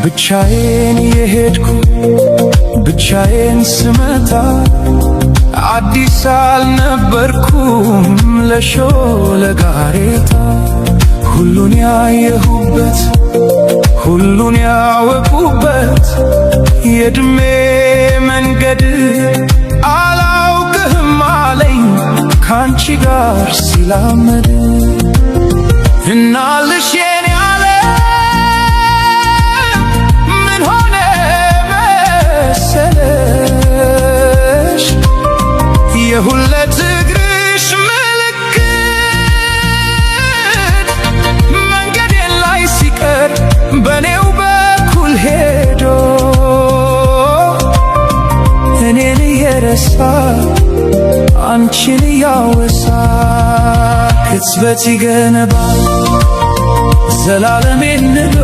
ብቻዬን የሄድኩ ብቻዬን ስመጣ አዲስ አልነበርኩም ለሾለጋሬታ ሁሉን ያየሁበት ሁሉን ያወቁበት የእድሜ መንገድ አላውቅህም አለኝ ካንቺ ጋር ሲላመድ እናልሽ የኔ ዓለም ምን ሆነ መሰለሽ የሁለት እግርሽ ምልክት መንገዴን ላይ ሲቀር በኔው በኩል ሄዶ እኔን እየረሳ አንቺን እያወሳ ቅጽበት ይገነባል ዘላለሜን ንዶ